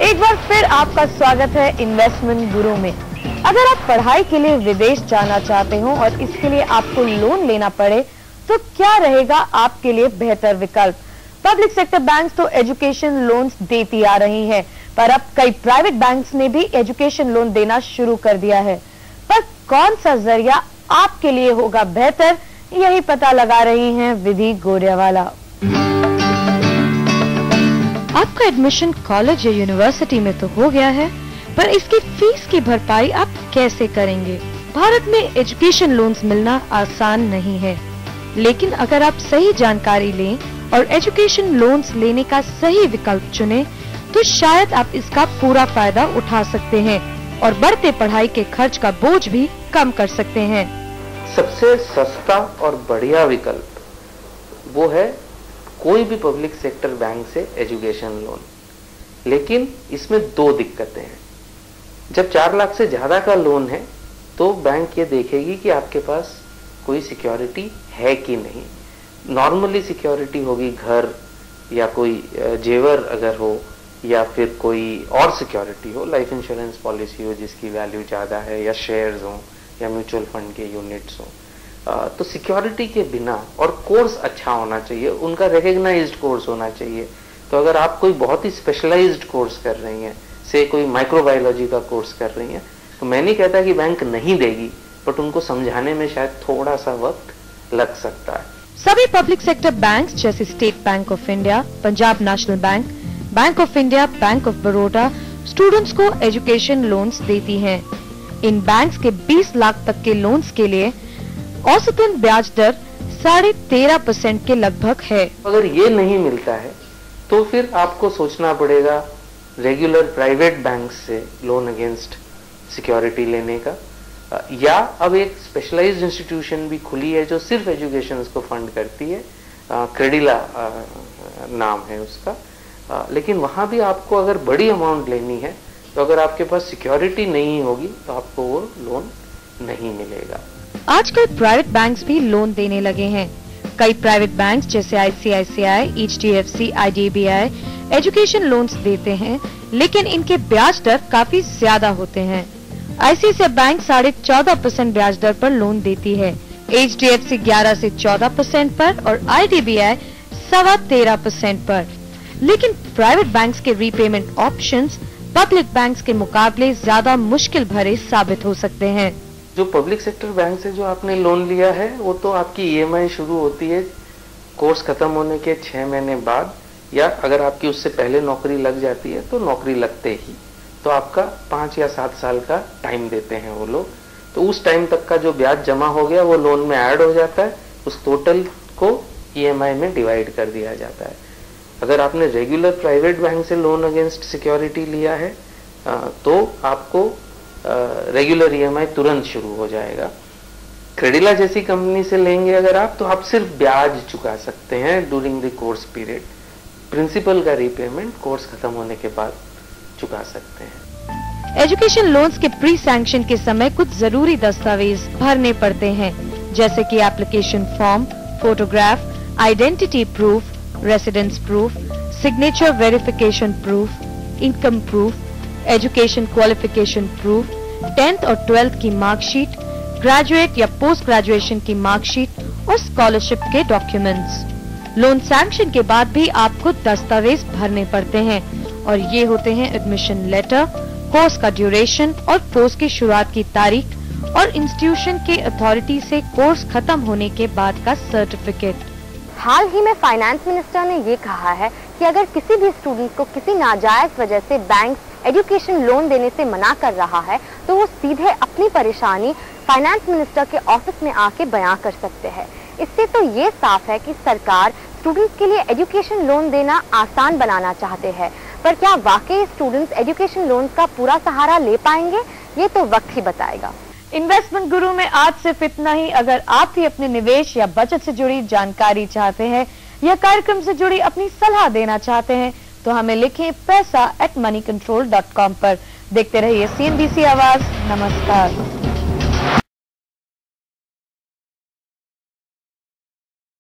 एक बार फिर आपका स्वागत है इन्वेस्टमेंट गुरु में। अगर आप पढ़ाई के लिए विदेश जाना चाहते हो और इसके लिए आपको लोन लेना पड़े तो क्या रहेगा आपके लिए बेहतर विकल्प? पब्लिक सेक्टर बैंक्स तो एजुकेशन लोन्स देती आ रही हैं, पर अब कई प्राइवेट बैंक्स ने भी एजुकेशन लोन देना शुरू कर दिया है। पर कौन सा जरिया आपके लिए होगा बेहतर, यही पता लगा रही हैं विधि गोरेवाला। आपका एडमिशन कॉलेज या यूनिवर्सिटी में तो हो गया है, पर इसकी फीस की भरपाई आप कैसे करेंगे? भारत में एजुकेशन लोन्स मिलना आसान नहीं है, लेकिन अगर आप सही जानकारी लें और एजुकेशन लोन्स लेने का सही विकल्प चुनें, तो शायद आप इसका पूरा फायदा उठा सकते हैं और बढ़ते पढ़ाई के खर्च का बोझ भी कम कर सकते हैं। सबसे सस्ता और बढ़िया विकल्प वो है कोई भी पब्लिक सेक्टर बैंक से एजुकेशन लोन। लेकिन इसमें दो दिक्कतें हैं। जब 4 लाख से ज्यादा का लोन है तो बैंक ये देखेगी कि आपके पास कोई सिक्योरिटी है कि नहीं। नॉर्मली सिक्योरिटी होगी घर या कोई जेवर अगर हो, या फिर कोई और सिक्योरिटी हो, लाइफ इंश्योरेंस पॉलिसी हो जिसकी वैल्यू ज्यादा है, या शेयर्स हो, या म्यूचुअल फंड के यूनिट्स हो। तो सिक्योरिटी के बिना, और कोर्स अच्छा होना चाहिए, उनका रिकग्नाइज्ड कोर्स होना चाहिए। तो अगर आप कोई बहुत ही स्पेशलाइज्ड कोर्स कर रही हैं, से कोई माइक्रोबायोलॉजी का कोर्स कर रही हैं, तो मैं नहीं कहता कि बैंक नहीं देगी, बट उनको समझाने में शायद थोड़ा सा वक्त लग सकता है। सभी पब्लिक सेक्टर बैंक्स जैसे state bank of India, Punjab national bank, bank of India, bank of Baroda students को एजुकेशन लोन्स देती हैं। इन बैंक्स के 20 लाख तक के लोन्स के लिए औसतन ब्याज दर 13.5% के लगभग है। अगर ये नहीं मिलता है तो फिर आपको सोचना पड़ेगा रेगुलर प्राइवेट बैंक से लोन अगेंस्ट सिक्योरिटी लेने का, या अब एक स्पेशलाइज्ड इंस्टीट्यूशन भी खुली है जो सिर्फ एजुकेशन को फंड करती है, क्रेडिला नाम है उसका। लेकिन वहां भी आपको अगर बड़ी अमाउंट लेनी है तो अगर आपके पास सिक्योरिटी नहीं होगी तो आपको वो लोन नहीं मिलेगा। आजकल प्राइवेट बैंक्स भी लोन देने लगे हैं। कई प्राइवेट बैंक्स जैसे ICICI, HDFC, IDBI education loans देते हैं, लेकिन इनके ब्याज दर काफी ज्यादा होते हैं। ICICI बैंक 14.5% ब्याज दर पर लोन देती है, HDFC 11 से 14% पर और IDBI 13.25% पर। लेकिन प्राइवेट बैंक्स के रीपेमेंट ऑप्शंस पब्लिक बैंक्स के मुकाबले ज्यादा मुश्किल भरे साबित हो सकते हैं। जो पब्लिक सेक्टर बैंक से जो आपने लोन लिया है वो तो आपकी EMI शुरू होती है कोर्स खत्म होने के 6 महीने बाद, या अगर आपकी उससे पहले नौकरी लग जाती है तो नौकरी लगते ही, तो आपका 5 या 7 साल का टाइम देते हैं वो लोग। तो उस टाइम तक का जो ब्याज जमा हो गया वो लोन में ऐड हो जाता है, उस टोटल को EMI में डिवाइड कर दिया जाता है। अगर आपने रेगुलर प्राइवेट बैंक से लोन अगेंस्ट सिक्योरिटी लिया है तो आपको रेगुलर EMI तुरंत शुरू हो जाएगा। क्रेडिला जैसी कंपनी से लेंगे अगर आप, तो आप सिर्फ ब्याज चुका सकते हैं during the course period. Principal का रीपेमेंट कोर्स खत्म होने के बाद चुका सकते हैं। एजुकेशन लोन्स के प्री सैंक्शन के समय कुछ जरूरी दस्तावेज भरने पड़ते हैं, जैसे कि application form, photograph, identity proof, residence proof, signature verification proof, income proof, education qualification proof, 10th और 12th की मार्कशीट, ग्रेजुएट या पोस्ट ग्रेजुएशन की मार्कशीट और स्कॉलरशिप के डॉक्यूमेंट्स। लोन सैंक्शन के बाद भी आपको दस्तावेज भरने पड़ते हैं, और ये होते हैं एडमिशन लेटर, कोर्स का ड्यूरेशन और कोर्स की शुरुआत की तारीख और इंस्टीट्यूशन के अथॉरिटी से कोर्स खत्म होने के बाद का सर्टिफिकेट। हाल ही में फाइनेंस मिनिस्टर ने ये कहा है कि अगर किसी भी स्टूडेंट को किसी नाजायज वजह से बैंक एजुकेशन लोन देने से मना कर रहा है तो वो सीधे अपनी परेशानी फाइनेंस मिनिस्टर के ऑफिस में आके बयां कर सकते हैं। इससे तो ये साफ है कि सरकार स्टूडेंट्स के लिए एजुकेशन लोन देना आसान बनाना चाहते हैं, पर क्या वाकई स्टूडेंट्स एजुकेशन लोन का पूरा सहारा ले पाएंगे, ये तो वक्त ही बताएगा। इन्वेस्टमेंट गुरु में आज सिर्फ इतना ही। अगर आप भी अपने निवेश या बचत से जुड़ी जानकारी चाहते हैं या कार्यक्रम से जुड़ी अपनी सलाह देना चाहते हैं तो हमें लिखें paisa@moneycontrol.com पर। देखते रहिए CNBC आवाज। नमस्कार।